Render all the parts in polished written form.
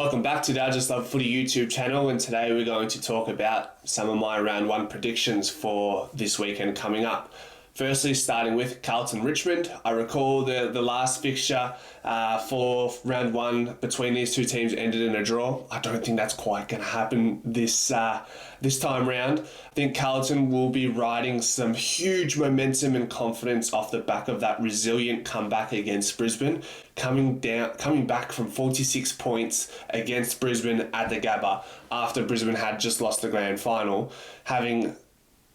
Welcome back to the I Just Love Footy YouTube channel, and today we're going to talk about some of my round one predictions for this weekend coming up. Firstly, starting with Carlton Richmond. I recall the last fixture for round one between these two teams ended in a draw. I don't think that's quite going to happen this time round. I think Carlton will be riding some huge momentum and confidence off the back of that resilient comeback against Brisbane, coming back from 46 points against Brisbane at the Gabba after Brisbane had just lost the grand final, having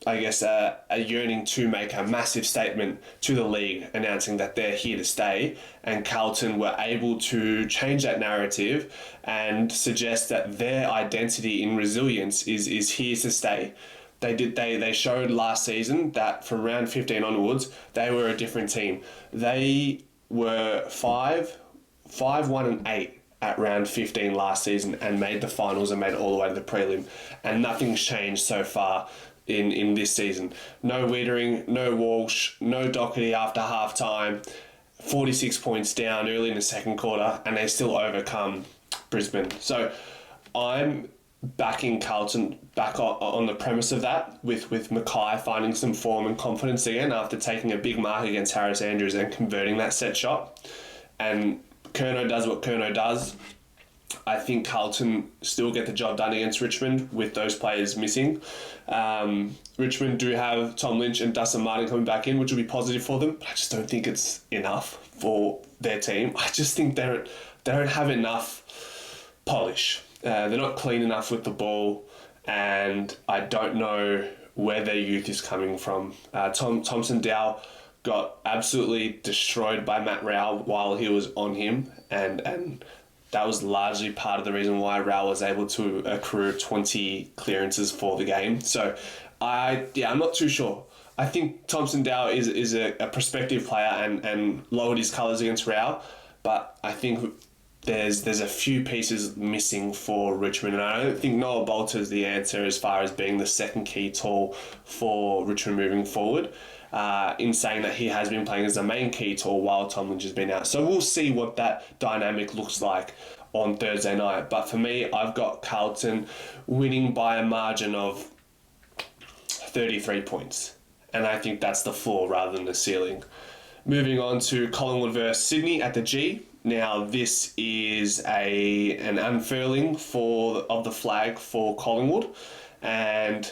a yearning to make a massive statement to the league announcing that they're here to stay, and Carlton were able to change that narrative and suggest that their identity in resilience is here to stay. They showed last season that from round 15 onwards, they were a different team. They were 5-1-8 at round 15 last season and made the finals and made it all the way to the prelim, and nothing's changed so far in this season. No Wiedering, no Walsh, no Doherty after half time, 46 points down early in the second quarter, and they still overcome Brisbane. So I'm backing Carlton back on the premise of that, with Mackay finding some form and confidence again after taking a big mark against Harris Andrews and converting that set shot. And Curnow does what Curnow does. I think Carlton still get the job done against Richmond with those players missing. Richmond do have Tom Lynch and Dustin Martin coming back in, which will be positive for them, but I just don't think it's enough for their team. I just think they don't have enough polish. They're not clean enough with the ball, and I don't know where their youth is coming from. Thompson Dow got absolutely destroyed by Matt Rowell while he was on him, and that was largely part of the reason why Rowell was able to accrue 20 clearances for the game. So, I'm not too sure. I think Thompson Dow is a prospective player and lowered his colours against Rowell, but I think there's a few pieces missing for Richmond, and I don't think Noah Bolter is the answer as far as being the second key tool for Richmond moving forward. In saying that he has been playing as the main key tool while Tom Lynch has been out. So we'll see what that dynamic looks like on Thursday night. But for me, I've got Carlton winning by a margin of 33 points. And I think that's the floor rather than the ceiling. Moving on to Collingwood versus Sydney at the G. Now, this is an unfurling of the flag for Collingwood, and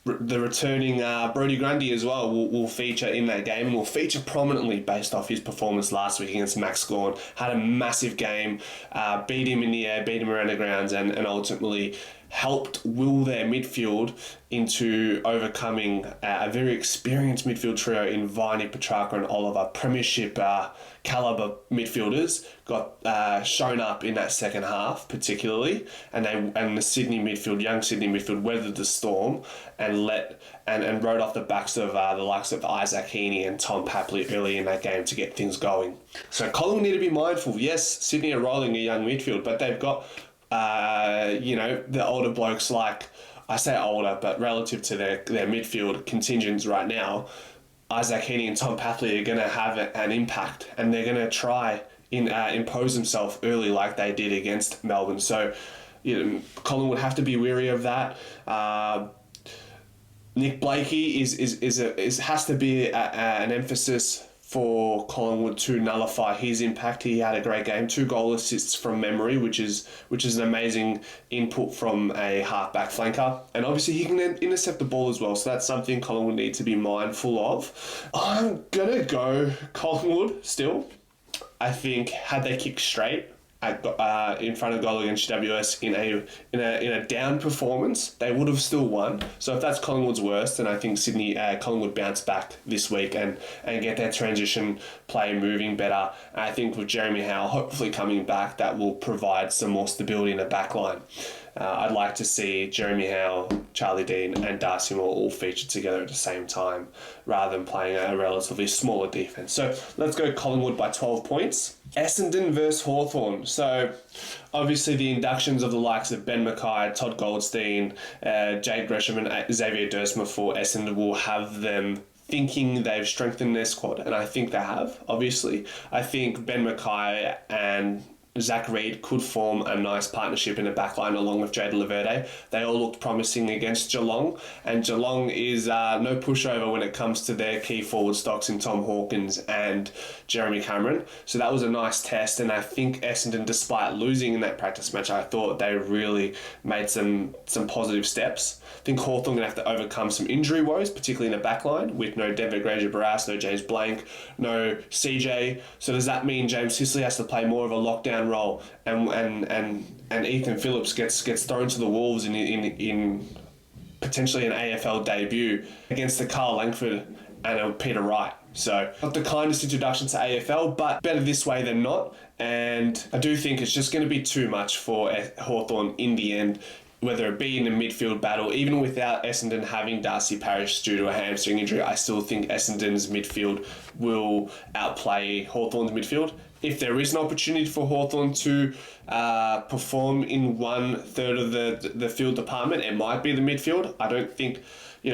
the returning Brodie Grundy as well will feature in that game, and will feature prominently based off his performance last week against Max Gawn. Had a massive game, beat him in the air, beat him around the grounds, and ultimately helped will their midfield into overcoming a very experienced midfield trio in Viney, Petrarca and Oliver. Premiership calibre midfielders got shown up in that second half particularly, and the Sydney midfield, young Sydney midfield, weathered the storm and rode off the backs of the likes of Isaac Heaney and Tom Papley early in that game to get things going. So Collingwood need to be mindful. Yes, Sydney are rolling a young midfield, but they've got the older blokes, like, I say older, but relative to their midfield contingents right now, Isaac Heaney and Tom Papley are going to have an impact, and they're going to try impose themselves early like they did against Melbourne. So, Colin would have to be wary of that. Nick Blakey has to be an emphasis for Collingwood to nullify his impact. He had a great game, 2 goal assists from memory, which is an amazing input from a half-back flanker. And obviously he can intercept the ball as well, so that's something Collingwood need to be mindful of. I'm going to go Collingwood still. I think had they kicked straight in front of goal against GWS in a down performance, they would have still won. So if that's Collingwood's worst, then I think Collingwood bounce back this week and get their transition play moving better. And I think with Jeremy Howe hopefully coming back, that will provide some more stability in the back line. I'd like to see Jeremy Howe, Charlie Dean and Darcy Moore all featured together at the same time rather than playing a relatively smaller defence. So let's go Collingwood by 12 points. Essendon versus Hawthorn. So obviously the inductions of the likes of Ben Mackay, Todd Goldstein, Jade Gresham and Xavier Dersma for Essendon will have them thinking they've strengthened their squad, and I think they have, obviously. I think Ben Mackay and Zach Reed could form a nice partnership in the backline along with Jayden Laverde. They all looked promising against Geelong, and Geelong is no pushover when it comes to their key forward stocks in Tom Hawkins and Jeremy Cameron. So that was a nice test, and I think Essendon, despite losing in that practice match, I thought they really made some positive steps. I think Hawthorn going to have to overcome some injury woes, particularly in the backline, with no Denver Granger-Barras, no James Blank, no CJ. So does that mean James Sicily has to play more of a lockdown role, and Ethan Phillips gets thrown to the wolves in potentially an AFL debut against the Carl Langford and Peter Wright? So not the kindest introduction to AFL, but better this way than not. And I do think it's just going to be too much for Hawthorn in the end, whether it be in the midfield battle. Even without Essendon having Darcy Parish due to a hamstring injury, I still think Essendon's midfield will outplay Hawthorn's midfield. If there is an opportunity for Hawthorn to perform in 1/3 of the field department, it might be the midfield. I don't think,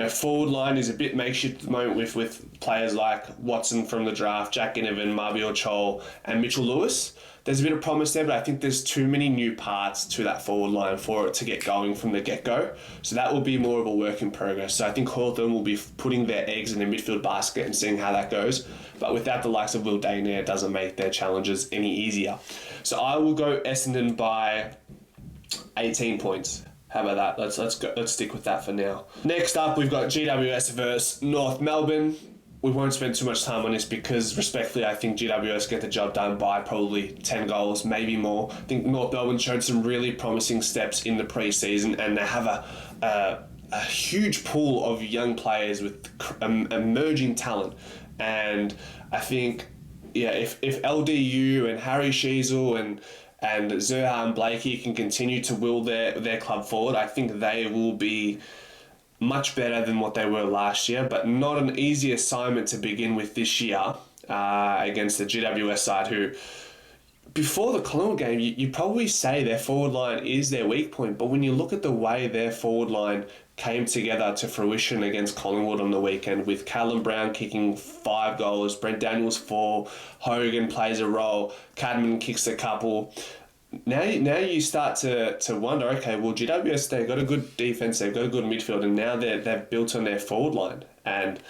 forward line is a bit makeshift at the moment with players like Watson from the draft, Jack Ginnivan, Marvior Chol, and Mitchell Lewis. There's a bit of promise there, but I think there's too many new parts to that forward line for it to get going from the get-go. So that will be more of a work in progress. So I think Hawthorn will be putting their eggs in the midfield basket and seeing how that goes. But without the likes of Will Daynare, it doesn't make their challenges any easier. So I will go Essendon by 18 points. How about that? Let's stick with that for now. Next up, we've got GWS versus North Melbourne. We won't spend too much time on this because, respectfully, I think GWS get the job done by probably 10 goals, maybe more. I think North Melbourne showed some really promising steps in the pre-season, and they have a huge pool of young players with emerging talent. And I think, if LDU and Harry Sheasel and Zerha and Blakey can continue to will their club forward, I think they will be much better than what they were last year, but not an easy assignment to begin with this year against the GWS side, who, before the Collingwood game, you probably say their forward line is their weak point, but when you look at the way their forward line came together to fruition against Collingwood on the weekend, with Callum Brown kicking 5 goals, Brent Daniels 4, Hogan plays a role, Cadman kicks a couple. Now you start to wonder, okay, well, GWS, they've got a good defence, they've got a good midfield, and now they've built on their forward line. And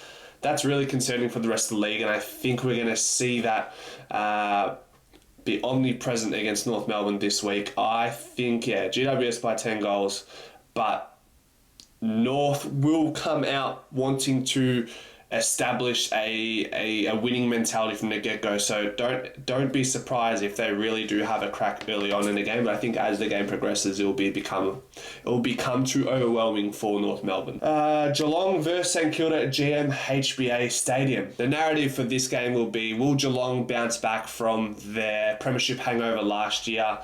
that's really concerning for the rest of the league, and I think we're going to see that be omnipresent against North Melbourne this week. I think, GWS by 10 goals, but North will come out wanting to establish a winning mentality from the get-go. So don't be surprised if they really do have a crack early on in the game. But I think as the game progresses, it will become too overwhelming for North Melbourne. Geelong versus St Kilda at GMHBA Stadium. The narrative for this game will be: will Geelong bounce back from their premiership hangover last year?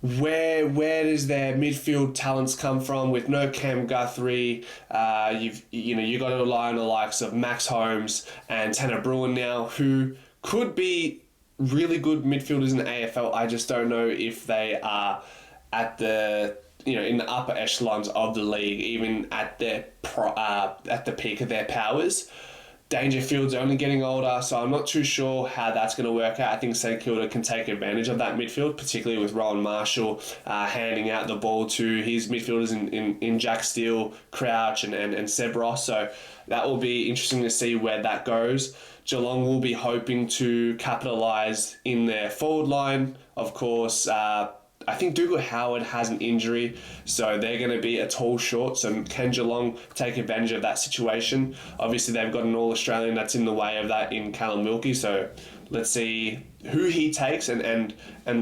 Where does their midfield talents come from? With no Cam Guthrie, you got to rely on the likes of Max Holmes and Tanner Bruin now, who could be really good midfielders in the AFL. I just don't know if they are at the in the upper echelons of the league, even at the peak of their powers. Dangerfield's only getting older, so I'm not too sure how that's going to work out. I think St Kilda can take advantage of that midfield, particularly with Rowan Marshall handing out the ball to his midfielders in Jack Steele, Crouch, and Seb Ross. So that will be interesting to see where that goes. Geelong will be hoping to capitalise in their forward line. Of course, I think Dougal Howard has an injury, so they're going to be a tall short. So can Geelong take advantage of that situation? Obviously, they've got an All-Australian that's in the way of that in Callum Wilkie. So let's see who he takes and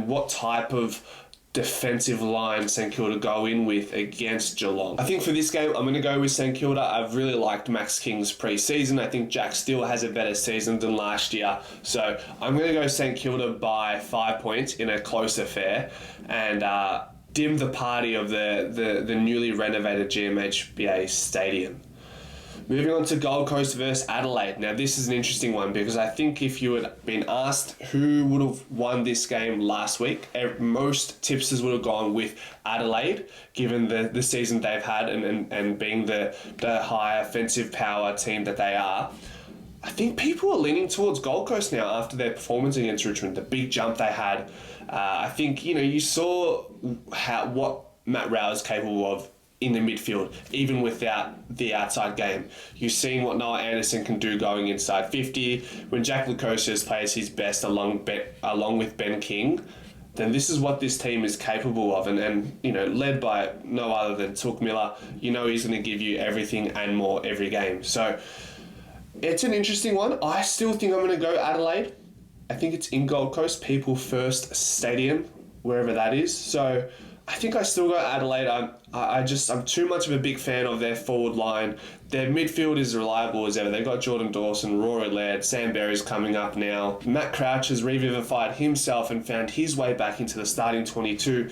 what type of defensive line St Kilda go in with against Geelong. I think for this game, I'm going to go with St Kilda. I've really liked Max King's pre-season. I think Jack Steele has a better season than last year. So I'm going to go St Kilda by 5 points in a close affair and dim the party of the newly renovated GMHBA Stadium. Moving on to Gold Coast versus Adelaide. Now, this is an interesting one because I think if you had been asked who would have won this game last week, most tipsters would have gone with Adelaide, given the season they've had and being the high offensive power team that they are. I think people are leaning towards Gold Coast now after their performance against Richmond, the big jump they had. I think, you saw what Matt Rowell is capable of in the midfield, even without the outside game. You're seeing what Noah Anderson can do going inside 50. When Jack Lukosius plays his best along with Ben King, then this is what this team is capable of. And led by no other than Touk Miller, he's going to give you everything and more every game. So it's an interesting one. I still think I'm going to go Adelaide. I think it's in Gold Coast, People First Stadium, wherever that is. So I think I still go Adelaide. I'm too much of a big fan of their forward line. Their midfield is reliable as ever. They've got Jordan Dawson, Rory Laird, Sam Berry's coming up now. Matt Crouch has revivified himself and found his way back into the starting 22.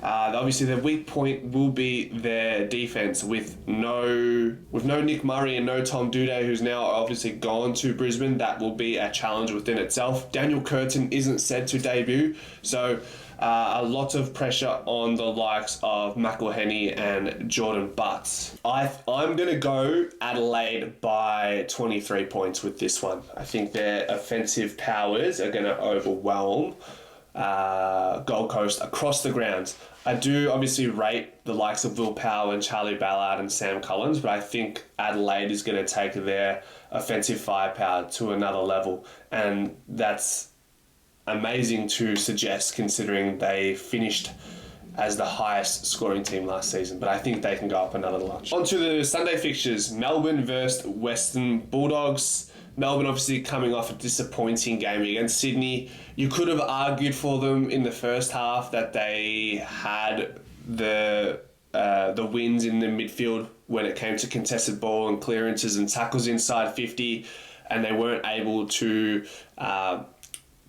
Obviously, the weak point will be their defence with no Nick Murray and no Tom Doedee, who's now obviously gone to Brisbane. That will be a challenge within itself. Daniel Curtin isn't set to debut, so a lot of pressure on the likes of McElhenney and Jordan Butts. I'm going to go Adelaide by 23 points with this one. I think their offensive powers are going to overwhelm Gold Coast across the grounds. I do obviously rate the likes of Will Powell and Charlie Ballard and Sam Collins, but I think Adelaide is going to take their offensive firepower to another level, and that's amazing to suggest considering they finished as the highest scoring team last season, but I think they can go up another notch. On to the Sunday fixtures, Melbourne versus Western Bulldogs. Melbourne obviously coming off a disappointing game against Sydney. You could have argued for them in the first half that they had the wins in the midfield when it came to contested ball and clearances and tackles inside 50, and they weren't able to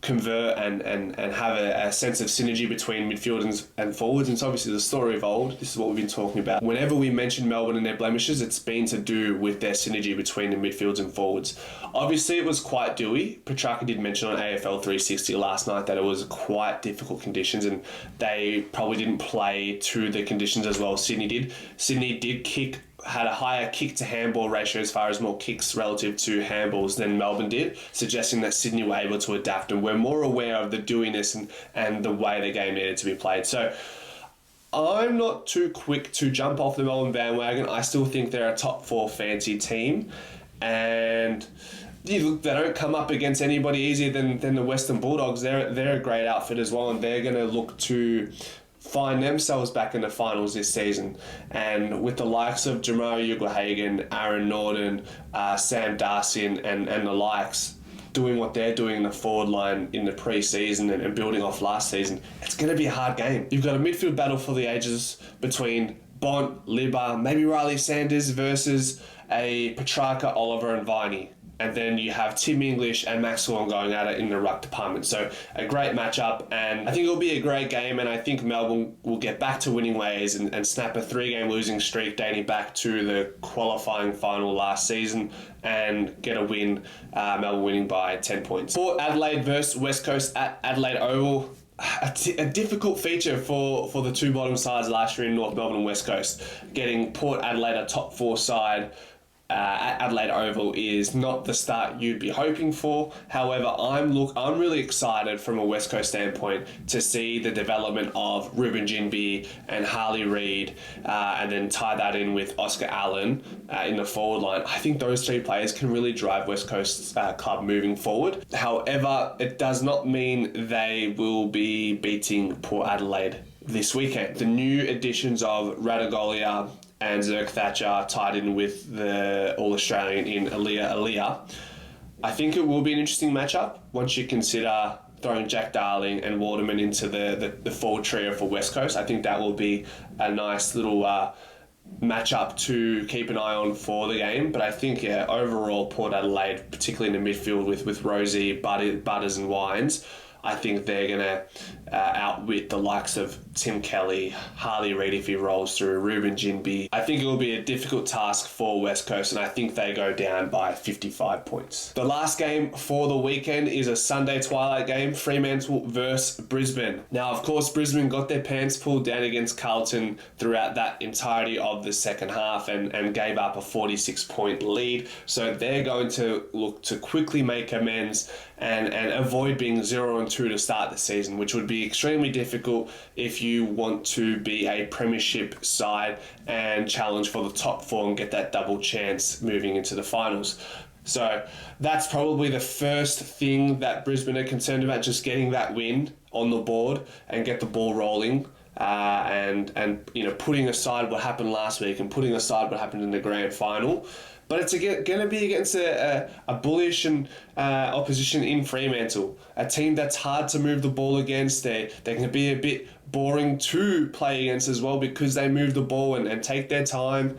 convert and have a sense of synergy between midfield and forwards. And so obviously the story of old, this is what we've been talking about. Whenever we mention Melbourne and their blemishes, it's been to do with their synergy between the midfields and forwards. Obviously it was quite dewy. Petrarca did mention on AFL 360 last night that it was quite difficult conditions and they probably didn't play to the conditions as well as Sydney did. Sydney did had a higher kick to handball ratio as far as more kicks relative to handballs than Melbourne did, suggesting that Sydney were able to adapt and were more aware of the dewiness and the way the game needed to be played. So I'm not too quick to jump off the Melbourne bandwagon. I still think they're a top 4 fancy team, and they don't come up against anybody easier than the Western Bulldogs. They're a great outfit as well, and they're going to look to find themselves back in the finals this season. And with the likes of Jamarra Ugle-Hagan, Aaron Norton, Sam Darcy and the likes doing what they're doing in the forward line in the pre-season and building off last season, it's going to be a hard game. You've got a midfield battle for the ages between Bont, Libba, maybe Riley Sanders versus a Petrarca, Oliver and Viney. And then you have Tim English and Maxwell going at it in the ruck department. So a great matchup, and I think it'll be a great game, and I think Melbourne will get back to winning ways and snap a 3-game losing streak dating back to the qualifying final last season and get a win, Melbourne winning by 10 points. For Adelaide versus West Coast at Adelaide Oval, a difficult feature for the two bottom sides last year in North Melbourne and West Coast. Getting Port Adelaide a top 4 side at Adelaide Oval is not the start you'd be hoping for. However, I'm really excited from a West Coast standpoint to see the development of Ruben Ginbey and Harley Reid, and then tie that in with Oscar Allen in the forward line. I think those 3 players can really drive West Coast's club moving forward. However, it does not mean they will be beating Port Adelaide this weekend. The new additions of Radagolia and Zerk Thatcher tied in with the All-Australian in Aaliyah. I think it will be an interesting matchup once you consider throwing Jack Darling and Waterman into the forward trio for West Coast. I think that will be a nice little matchup to keep an eye on for the game. But I think, overall, Port Adelaide, particularly in the midfield with Rosie, Butters and Wines, I think they're going outwit the likes of Tim Kelly, Harley Reid if he rolls through, Ruben Jinby. I think it will be a difficult task for West Coast, and I think they go down by 55 points. The last game for the weekend is a Sunday twilight game, Fremantle versus Brisbane. Now, of course, Brisbane got their pants pulled down against Carlton throughout that entirety of the second half and gave up a 46-point lead. So they're going to look to quickly make amends and avoid being 0-2 to start the season, which would be extremely difficult if you want to be a premiership side and challenge for the top four and get that double chance moving into the finals. So that's probably the first thing that Brisbane are concerned about, just getting that win on the board and get the ball rolling. And putting aside what happened last week and putting aside what happened in the grand final. But it's going to be against a bullish opposition in Fremantle, a team that's hard to move the ball against. They can be a bit boring to play against as well because they move the ball and take their time.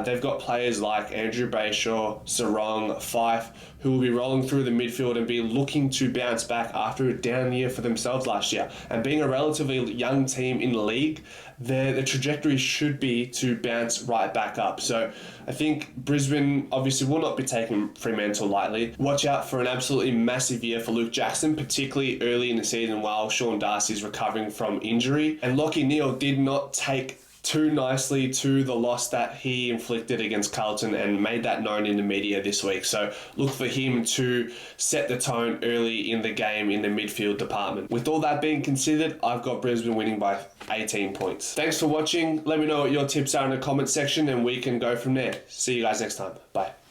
They've got players like Andrew Bayshaw, Sarong, Fife, who will be rolling through the midfield and be looking to bounce back after a down year for themselves last year. And being a relatively young team in the league, the trajectory should be to bounce right back up. So I think Brisbane obviously will not be taking Fremantle lightly. Watch out for an absolutely massive year for Luke Jackson, particularly early in the season while Sean Darcy's recovering from injury. And Lachie Neale did not take too nicely to the loss that he inflicted against Carlton and made that known in the media this week. So look for him to set the tone early in the game in the midfield department. With all that being considered, I've got Brisbane winning by 18 points. Thanks for watching. Let me know what your tips are in the comment section and we can go from there. See you guys next time. Bye.